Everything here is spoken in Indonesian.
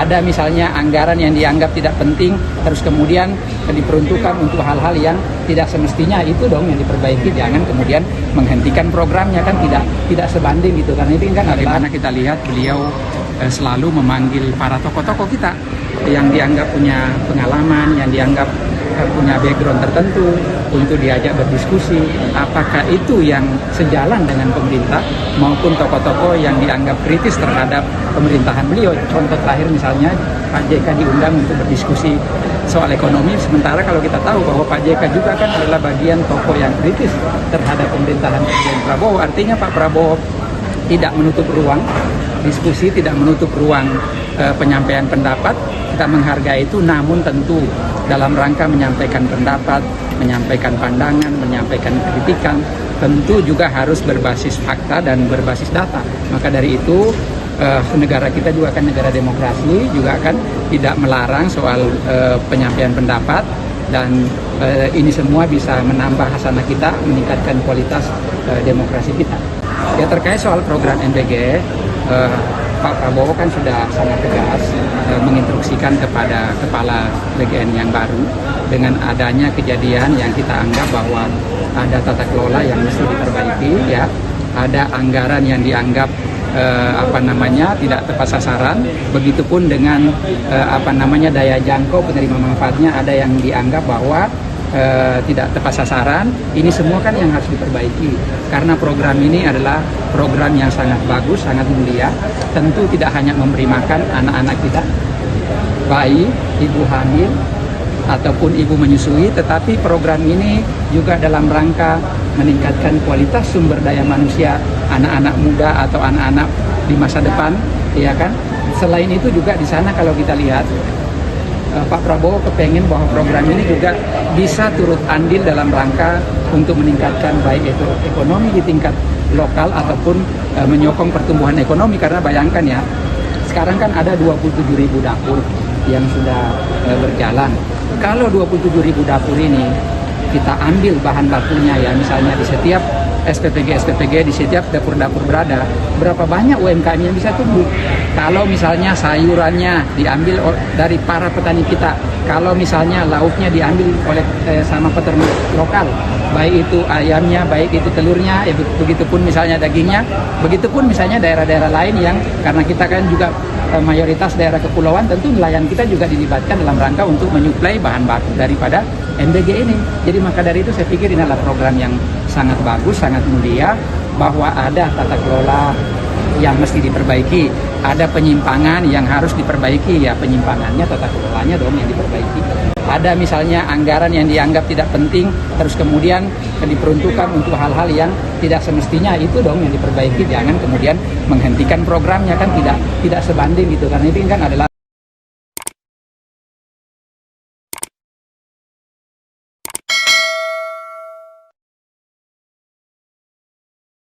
ada misalnya anggaran yang dianggap tidak penting, terus kemudian diperuntukkan untuk hal-hal yang tidak semestinya, itu dong yang diperbaiki. Jangan kemudian menghentikan programnya, kan tidak sebanding gitu. Karena itu kan bagaimana kita lihat beliau selalu memanggil para tokoh-tokoh kita yang dianggap punya pengalaman, yang dianggap punya background tertentu untuk diajak berdiskusi. Apakah itu yang sejalan dengan pemerintah maupun tokoh-tokoh yang dianggap kritis terhadap pemerintahan beliau. Contoh terakhir misalnya Pak JK diundang untuk berdiskusi soal ekonomi, sementara kalau kita tahu bahwa Pak JK juga kan adalah bagian tokoh yang kritis terhadap pemerintahan Presiden Prabowo. Artinya Pak Prabowo tidak menutup ruang diskusi, tidak menutup ruang penyampaian pendapat. Kita menghargai itu, namun tentu dalam rangka menyampaikan pendapat, menyampaikan pandangan, menyampaikan kritikan, tentu juga harus berbasis fakta dan berbasis data. Maka dari itu negara kita juga kan negara demokrasi, juga kan tidak melarang soal penyampaian pendapat, dan ini semua bisa menambah hasanah kita, meningkatkan kualitas demokrasi kita. Ya, terkait soal program MBG, Pak Prabowo kan sudah sangat tegas menginstruksikan kepada kepala BGN yang baru dengan adanya kejadian yang kita anggap bahwa ada tata kelola yang mesti diperbaiki, ya, ada anggaran yang dianggap tidak tepat sasaran, begitupun dengan daya jangkau penerima manfaatnya ada yang dianggap bahwa tidak tepat sasaran. Ini semua kan yang harus diperbaiki, karena program ini adalah program yang sangat bagus, sangat mulia. Tentu tidak hanya memberi makan anak-anak kita, bayi, ibu hamil, ataupun ibu menyusui, tetapi program ini juga dalam rangka meningkatkan kualitas sumber daya manusia anak-anak muda atau anak-anak di masa depan, ya kan. Selain itu juga di sana kalau kita lihat, Pak Prabowo kepengen bahwa program ini juga bisa turut andil dalam rangka untuk meningkatkan baik itu ekonomi di tingkat lokal ataupun menyokong pertumbuhan ekonomi. Karena bayangkan ya, sekarang kan ada 27.000 dapur yang sudah berjalan. Kalau 27.000 dapur ini kita ambil bahan bakunya, ya misalnya di setiap SPPG di setiap dapur-dapur berada, berapa banyak UMKM yang bisa tumbuh. Kalau misalnya sayurannya diambil dari para petani kita, kalau misalnya lauknya diambil oleh sama peternak lokal, baik itu ayamnya, baik itu telurnya, ya begitupun misalnya dagingnya, begitupun misalnya daerah-daerah lain yang karena kita kan juga mayoritas daerah kepulauan, tentu nelayan kita juga dilibatkan dalam rangka untuk menyuplai bahan baku daripada MBG ini. Jadi maka dari itu saya pikir ini adalah program yang sangat bagus, sangat mulia, bahwa ada tata kelola yang mesti diperbaiki, ada penyimpangan yang harus diperbaiki, ya penyimpangannya, tata kelolanya dong yang diperbaiki. Ada misalnya anggaran yang dianggap tidak penting, terus kemudian diperuntukkan untuk hal-hal yang tidak semestinya, itu dong yang diperbaiki. Jangan kemudian menghentikan programnya, kan tidak sebanding gitu. Karena itu kan adalah